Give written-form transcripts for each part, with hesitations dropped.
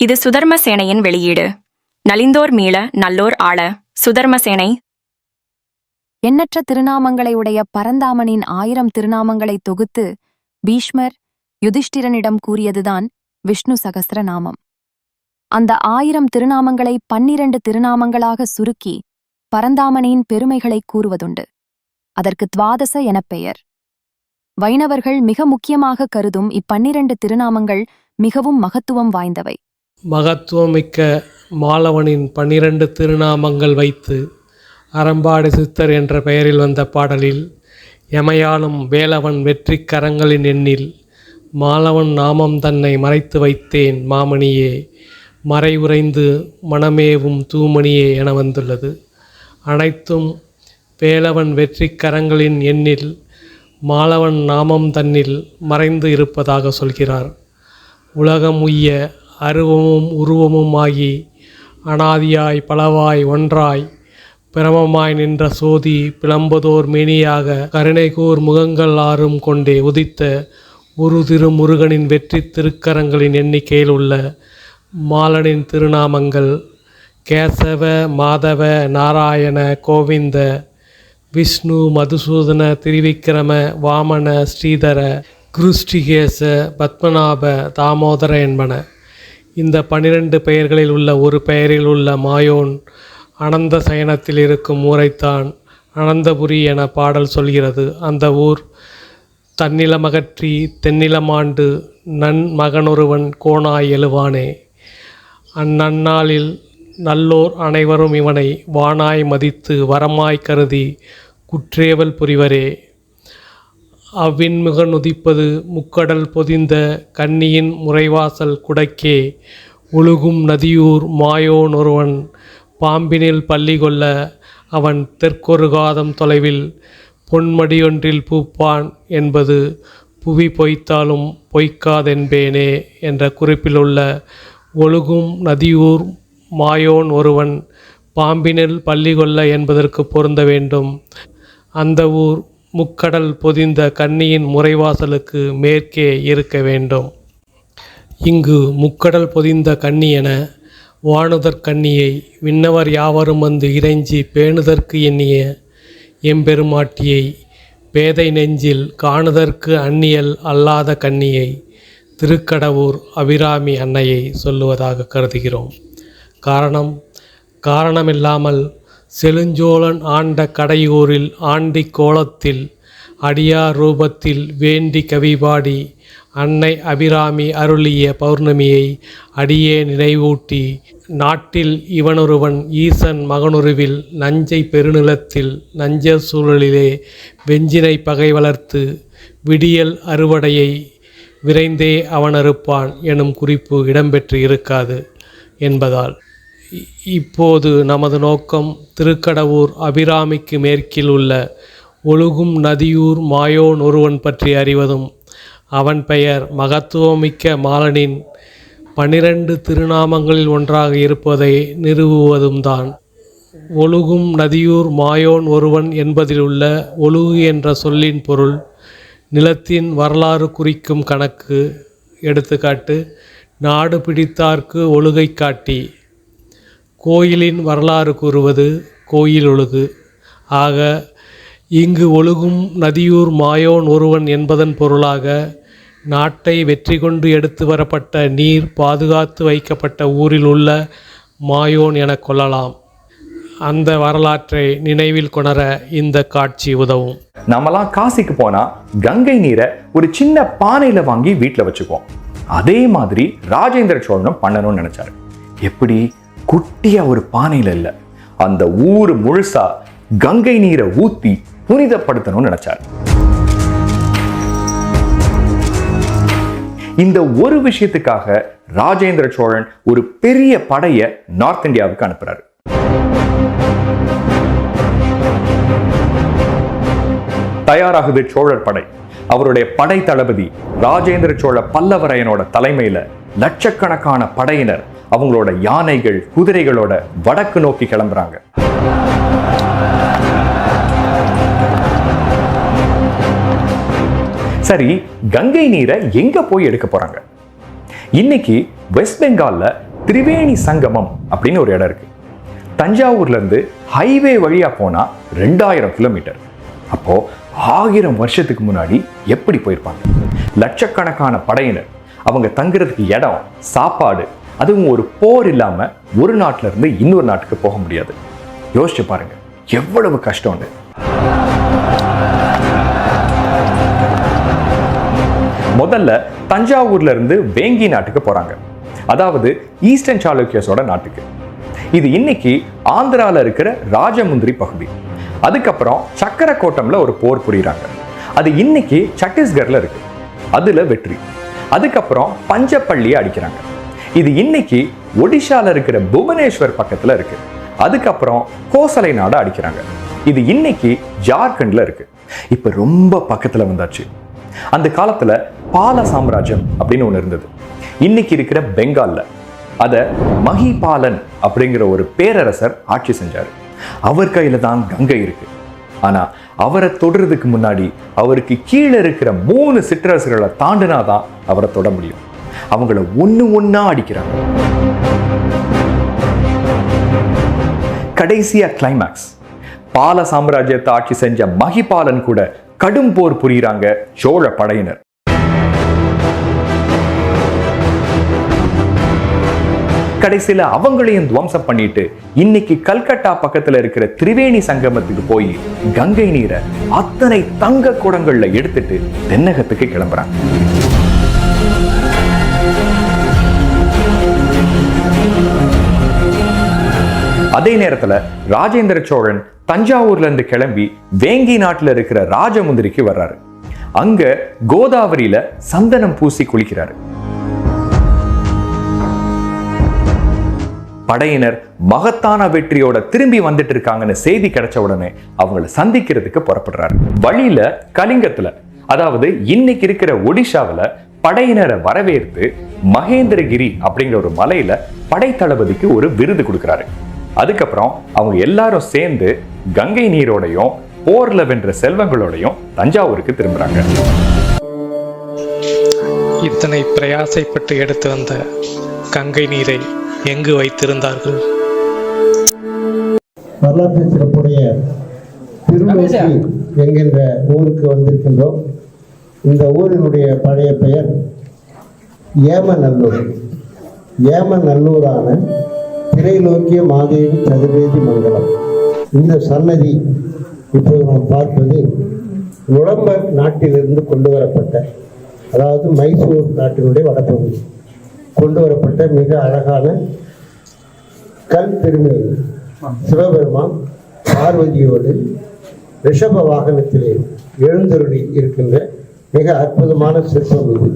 இது சுதர்மசேனையின் வெளியீடு. நலிந்தோர் மீள நல்லோர் ஆள சுதர்மசேனை. எண்ணற்ற திருநாமங்களை உடைய பரந்தாமனின் 1000 திருநாமங்களை தொகுத்து பீஷ்மர் யுதிஷ்டிரனிடம் கூறியதுதான் விஷ்ணு சகஸ்ரநாமம். அந்த 1000 திருநாமங்களை 12 திருநாமங்களாக சுருக்கி பரந்தாமனின் பெருமைகளை கூறுவதுண்டு. அதற்கு துவாதச எனப் பெயர். வைணவர்கள் மிக முக்கியமாக கருதும் 12 திருநாமங்கள் மிகவும் மகத்துவம் வாய்ந்தவை. மகத்துவமிக்க மாலவனின் 12 திருநாமங்கள் வைத்து அறம்பாடி சித்தர் என்ற பெயரில் வந்த பாடலில் எமையாலும் வேலவன் வெற்றி கரங்களின் எண்ணில் மாலவன் நாமம் தன்னை மறைத்து வைத்தேன் மாமணியே மறை உறைந்து மனமேவும் தூமணியே என வந்துள்ளது. அனைத்தும் வேலவன் வெற்றி கரங்களின் எண்ணில் மாலவன் நாமம் தன்னில் மறைந்து இருப்பதாக சொல்கிறார். உலகம் உய்ய அருவமும் உருவமும் ஆகி அனாதியாய் பலவாய் ஒன்றாய் பிரமமாய் நின்ற சோதி பிளம்பதோர் மேனியாக கருணைகூர் முகங்கள் 6 கொண்டே உதித்த ஒரு திருமுருகனின் வெற்றி திருக்கரங்களின் எண்ணிக்கையில் உள்ள மாலனின் திருநாமங்கள் கேசவ மாதவ நாராயண கோவிந்த விஷ்ணு மதுசூதன திரிவிக்கிரம வாமன ஸ்ரீதர கிருஷ்டிகேச பத்மநாப தாமோதர என்பன. இந்த 12 பெயர்களில் உள்ள ஒரு பெயரில் உள்ள மாயோன் அனந்த சயனத்தில் இருக்கும் ஊரைத்தான் அனந்தபுரி என பாடல் சொல்கிறது. அந்த ஊர் தன்னிலமகற்றி தென்னிலமாண்டு நன் மகனொருவன் கோணாய் எழுவானே. அந்நன்னாளில் நல்லோர் அனைவரும் இவனை வானாய் மதித்து வரமாய் கருதி குற்றேவல் புரிவரே. அவ்வின்முகன் உதிப்பது முக்கடல் பொதிந்த கன்னியின் முறைவாசல் குடக்கே ஒழுகும் நதியூர் மாயோன் ஒருவன் பாம்பினில் பள்ளி கொள்ள அவன் தெற்கொரு காதம் தொலைவில் பொன்மடியொன்றில் பூப்பான் என்பது புவி பொய்த்தாலும் பொய்க்காதென்பேனே என்ற குறிப்பிலுள்ள ஒழுகும் நதியூர் மாயோன் ஒருவன் பாம்பினில் பள்ளி கொள்ள என்பதற்கு பொருந்த வேண்டும். அந்த ஊர் முக்கடல் பொதிந்த கன்னியின் முறைவாசலுக்கு மேற்கே இருக்க வேண்டும். இங்கு முக்கடல் பொதிந்த கன்னி என வானுதற் கன்னியை விண்ணவர் யாவரும் வந்து இறைஞ்சி பேணுதற்கு எண்ணிய எம்பெருமாட்டியை பேதை நெஞ்சில் காணுதற்கு அந்நியல் அல்லாத கன்னியை திருக்கடவூர் அபிராமி அன்னையை சொல்லுவதாக கருதுகிறோம். காரணமில்லாமல் செழுஞ்சோழன் ஆண்ட கடையூரில் ஆண்டி கோலத்தில் அடியார் ரூபத்தில் வேண்டி கவிபாடி அன்னை அபிராமி அருளிய பௌர்ணமியை அடியே நினைவூட்டி நாட்டில் இவனொருவன் ஈசன் மகனுருவில் நஞ்சை பெருநிலத்தில் நஞ்ச சூழலிலே வெஞ்சினை பகை வளர்த்து விடியல் அறுவடையை விரைந்தே அவன் அறுப்பான் எனும் குறிப்பு இடம்பெற்று இருக்காது என்பதால் இப்போது நமது நோக்கம் திருக்கடவூர் அபிராமிக்கு மேற்கில் உள்ள ஒழுகும் நதியூர் மாயோன் ஒருவன் பற்றி அறிவதும் அவன் பெயர் மகத்துவமிக்க மாலனின் 12 திருநாமங்களில் ஒன்றாக இருப்பதை நிறுவுவதும் தான். ஒழுகும் நதியூர் மாயோன் ஒருவன் என்பதில் உள்ள ஒழுகு என்ற சொல்லின் பொருள் நிலத்தின் வரலாறு குறிக்கும் கணக்கு. எடுத்துக்காட்டு நாடு பிடித்தார்க்கு ஒழுகை காட்டி. கோயிலின் வரலாறு கூறுவது கோயில் ஒழுகு. ஆக இங்கு ஒழுகும் நதியூர் மாயோன் ஒருவன் என்பதன் பொருளாக நாட்டை வெற்றி கொண்டு எடுத்து வரப்பட்ட நீர் பாதுகாத்து வைக்கப்பட்ட ஊரில் உள்ள மாயோன் என கொள்ளலாம். அந்த வரலாற்றை நினைவில் கொணர இந்த காட்சி உதவும். நம்மலாம் காசிக்கு போனா கங்கை நீரை ஒரு சின்ன பானையில வாங்கி வீட்டில் வச்சுக்குவோம். அதே மாதிரி ராஜேந்திர சோழனும் பண்ணணும்னு நினைச்சாரு. எப்படி? குட்டியா ஒரு பானையில இல்ல, அந்த ஊர் முழுசா கங்கை நீரை ஊத்தி புனிதப்படுத்தணும்னு நினைச்சார். இந்த ஒரு விஷயத்துக்காக ராஜேந்திர சோழன் ஒரு பெரிய படைய நார்த் இந்தியாவுக்கு அனுப்புறாரு. தயாராகுது சோழர் படை. அவருடைய படை தளபதி ராஜேந்திர சோழ பல்லவரையனோட தலைமையில லட்சக்கணக்கான படையினர் அவங்களோட யானைகள் குதிரைகளோட வடக்கு நோக்கி கிளம்புறாங்க. சரி, கங்கை நீரை எங்க போய் எடுக்க போறாங்க? இன்னைக்கு வெஸ்ட் பெங்கால்ல திரிவேணி சங்கமம் அப்படின்னு ஒரு இடம் இருக்கு. தஞ்சாவூர்ல இருந்து ஹைவே வழியா போனா 2000 கிலோமீட்டர். அப்போ 1000 வருஷத்துக்கு முன்னாடி எப்படி போயிருப்பாங்க? லட்சக்கணக்கான படையினர், அவங்க தங்குறதுக்கு இடம், சாப்பாடு, அதுவும் ஒரு போர் இல்லாம ஒரு நாட்டுல இருந்து இன்னொரு நாட்டுக்கு போக முடியாது. யோசிச்சு பாருங்க எவ்வளவு கஷ்டம்னு. முதல்ல தஞ்சாவூர்ல இருந்து வேங்கி நாட்டுக்கு போறாங்க, அதாவது ஈஸ்டர்ன் சாளுக்கியஸோட நாட்டுக்கு. இது இன்னைக்கு ஆந்திரால இருக்கிற ராஜமுந்திரி பகுதி. அதுக்கப்புறம் சக்கரக்கோட்டம்ல ஒரு போர் புரியுறாங்க, அது இன்னைக்கு சத்தீஸ்கர்ல இருக்கு, அதுல வெற்றி. அதுக்கப்புறம் பஞ்சப்பள்ளியை அடிக்கிறாங்க, இது இன்னைக்கு ஒடிஷால இருக்கிற புவனேஸ்வர் பக்கத்துல இருக்கு. அதுக்கப்புறம் கோசலை நாடு அடிக்கிறாங்க, இது இன்னைக்கு ஜார்க்கண்ட்ல இருக்கு. இப்ப ரொம்ப பக்கத்துல வந்தாச்சு. அந்த காலத்துல பால சாம்ராஜ்யம் அப்படின்னு ஒண்ணு இருந்தது, இன்னைக்கு இருக்கிற பெங்கால்ல. அத மஹிபாலன் அப்படிங்கிற ஒரு பேரரசர் ஆட்சி செஞ்சாரு. அவர் கையில தான் கங்கை இருக்கு. ஆனா அவரை தொடுறதுக்கு முன்னாடி அவருக்கு கீழே இருக்கிற 3 சிற்றரசர்களை தாண்டினாதான் அவரை தொட முடியும். அவங்கள ஒண்ணா அடிக்கிறாங்க. கடைசியா கிளைமேக்ஸ், பால சாம்ராஜ்யத்தை ஆட்சி செஞ்ச மஹிபாலன் கூட கடும் போர் புரியுறாங்க சோழ படையினர். கடைசியில அவங்களையும் துவம்சம் பண்ணிட்டு இன்னைக்கு கல்கட்டா பக்கத்துல இருக்கிற திரிவேணி சங்கமத்துக்கு போய் கங்கை நீரை அத்தனை தங்க குடங்கள்ல எடுத்துட்டு தென்னகத்துக்கு கிளம்புறாங்க. அதே நேரத்துல ராஜேந்திர சோழன் தஞ்சாவூர்ல இருந்து கிளம்பி வேங்கி நாட்டுல இருக்கிற ராஜமுந்திரிக்கு வர்றாரு. அங்க கோதாவரியில சந்தனம் பூசி குளிக்கிறாரு. படையினர் மகத்தான வெற்றியோட திரும்பி வந்துட்டு இருக்காங்கன்னு செய்தி கிடைச்ச உடனே அவங்களை சந்திக்கிறதுக்கு புறப்படுறாரு. வழியில கலிங்கத்துல, அதாவது இன்னைக்கு இருக்கிற ஒடிஷாவில படையினரை வரவேற்று மகேந்திரகிரி அப்படிங்கிற ஒரு மலையில படை தளபதிக்கு ஒரு விருது கொடுக்கிறாரு. அதுக்கப்புறம் அவங்க எல்லாரும் சேர்ந்து கங்கை நீரோடையும் போர்ல வென்ற செல்வங்களோடையும் தஞ்சாவூருக்கு திரும்புறாங்க. இத்தனை பிரயாசைப்பட்டு எடுத்து வந்த கங்கை நீரை எங்கு வைத்திருந்தார்கள்? வரலாற்று சிறப்புடைய திருநோக்கி என்கின்ற ஊருக்கு வந்திருக்கின்றோம். இந்த ஊரினுடைய பழைய பெயர் ஏமநல்லூர். ஏமநல்லூரான திரைலோக்கிய மாதேவி சதுர்வேதி மங்கலம். இந்த சன்னதி இப்போது நாம் பார்ப்பது நுளம்பர் நாட்டிலிருந்து கொண்டு வரப்பட்ட, அதாவது மைசூர் நாட்டினுடைய வடப்பகுதி கொண்டு வரப்பட்ட மிக அழகான கல் திருமேனி. சிவபெருமான் பார்வதியோடு ரிஷப வாகனத்திலே எழுந்தருளி இருக்கின்ற மிக அற்புதமான சிற்பம் இது.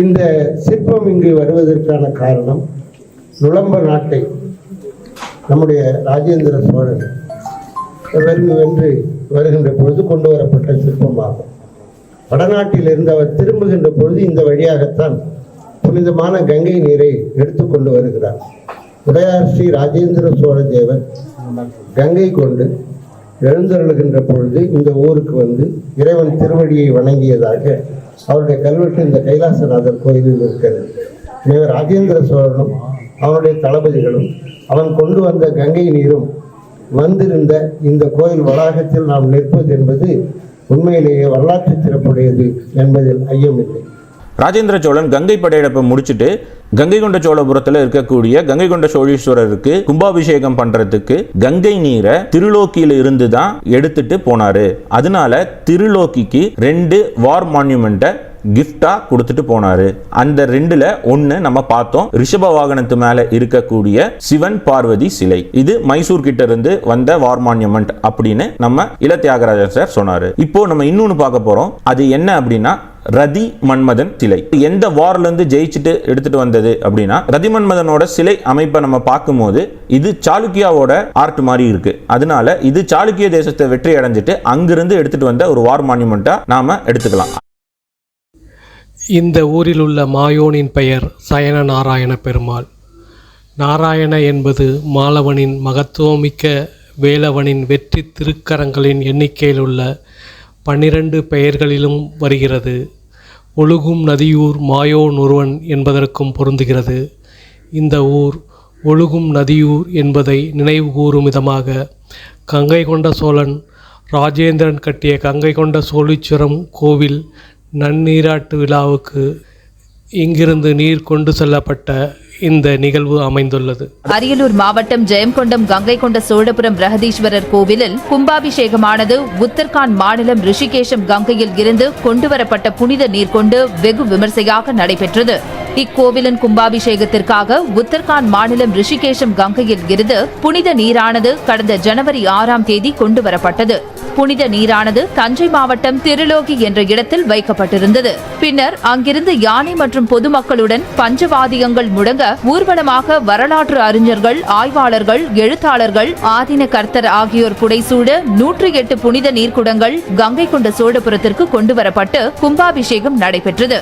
இந்த சிற்பம் இங்கு வருவதற்கான காரணம், நுளம்ப நாட்டை நம்முடைய ராஜேந்திர சோழன் வென்று வருகின்ற பொழுது கொண்டு வரப்பட்ட சிற்பமாகும். வடநாட்டில் இருந்து அவர் திரும்புகின்ற பொழுது இந்த வழியாகத்தான் புனிதமான கங்கை நீரை எடுத்துக்கொண்டு வருகிறார். உடையார் ஸ்ரீ ராஜேந்திர சோழ தேவர் கங்கை கொண்டு எழுந்தருளுகின்ற பொழுது இந்த ஊருக்கு வந்து இறைவன் திருவடியை வணங்கியதாக அவருடைய கல்வெட்டு இந்த கைலாசநாதர் கோயிலில் இருக்கிறது. எனவே ராஜேந்திர சோழனும் அவனுடைய தளபதிகளும் அவன் கொண்டு வந்த கங்கை நீரும் வந்திருந்த இந்த கோயில் வளாகத்தில் நாம் நிற்பது என்பது உண்மையிலேயே வரலாற்று சிறப்புடையது என்பதில் ஐயமில்லை. ராஜேந்திர சோழன் கங்கை படையெடுப்பை முடிச்சுட்டு கங்கை கொண்ட சோழபுரத்தில் இருக்கக்கூடிய கங்கை கொண்ட சோழீஸ்வரருக்கு கும்பாபிஷேகம் பண்றதுக்கு கங்கை நீரை திருலோக்கியில இருந்து தான் எடுத்துட்டு போனாரு. அதனால திருலோக்கிக்கு 2 வார் மான்யூமெண்ட்டை கிஃப்டா கொடுத்துட்டு போனாரு. அந்த 2ல ஒன்னு நம்ம பார்த்தோம், ரிஷப வாகனத்து மேல இருக்கக்கூடிய சிவன் பார்வதி சிலை. இது மைசூர் கிட்ட இருந்து வந்த வார் மான்யூமெண்ட் அப்படின்னு நம்ம இள தியாகராஜன் சார் சொன்னாரு. இப்போ நம்ம இன்னொன்னு பார்க்க போறோம். அது என்ன அப்படின்னா ரதி மன்மதன் சிலை. எந்த வார்ல இருந்து ஜெயிச்சுட்டு எடுத்துட்டு வந்தது அப்படின்னா ரதி மன்மதனோட சிலை அமைப்பை நம்ம பார்க்கும்போது இது சாளுக்கியாவோட ஆர்ட் மாதிரி இருக்கு. அதனால இது சாளுக்கிய தேசத்தை வெற்றி அடைஞ்சிட்டு அங்கிருந்து எடுத்துட்டு வந்த ஒரு வார் மான்யூமெண்டா நாம எடுத்துக்கலாம். இந்த ஊரில் உள்ள மாயோனின் பெயர் சயன நாராயண பெருமாள். நாராயண என்பது மாலவனின் மகத்துவமிக்க வேலவனின் வெற்றி திருக்கரங்களின் எண்ணிக்கையில் உள்ள 12 பெயர்களிலும் வருகிறது. ஒழுகும் நதியூர் மாயோன் ஒருவன் என்பதற்கும் பொருந்துகிறது. இந்த ஊர் ஒழுகும் நதியூர் என்பதை நினைவு கூறும் விதமாக கங்கை கொண்ட சோழன் ராஜேந்திரன் கட்டிய கங்கை கொண்ட சோழீஸ்வரம் கோவில் நன்னீராட்டு விழாவுக்கு இங்கிருந்து நீர் கொண்டு செல்லப்பட்ட இந்த நிகழ்வு அமைந்துள்ளது. அரியலூர் மாவட்டம் ஜெயங்கொண்டம் கங்கை கொண்ட சோழபுரம் பிரகதீஸ்வரர் கோவிலில் கும்பாபிஷேகமானது உத்தரகாண்ட் மாநிலம் ரிஷிகேஷம் கங்கையில் இருந்து கொண்டுவரப்பட்ட புனித நீர் கொண்டு வெகு விமர்சையாக நடைபெற்றது. இக்கோவிலின் கும்பாபிஷேகத்திற்காக உத்தரகாண்ட் மாநிலம் ரிஷிகேஷம் கங்கையில் இருந்து புனித நீரானது கடந்த ஜனவரி 6ஆம் தேதி கொண்டுவரப்பட்டது. புனித நீரானது தஞ்சை மாவட்டம் திருலோகி என்ற இடத்தில் வைக்கப்பட்டிருந்தது. பின்னர் அங்கிருந்து யானை மற்றும் பொதுமக்களுடன் பஞ்சவாதியங்கள் முழங்க ஊர்வலமாக வரலாற்று அறிஞர்கள், ஆய்வாளர்கள், எழுத்தாளர்கள், ஆதீன கர்த்தர் ஆகியோர் புடைசூட 108 புனித நீர்க்குடங்கள் கங்கை கொண்ட சோழபுரத்திற்கு கொண்டுவரப்பட்டு கும்பாபிஷேகம் நடைபெற்றது.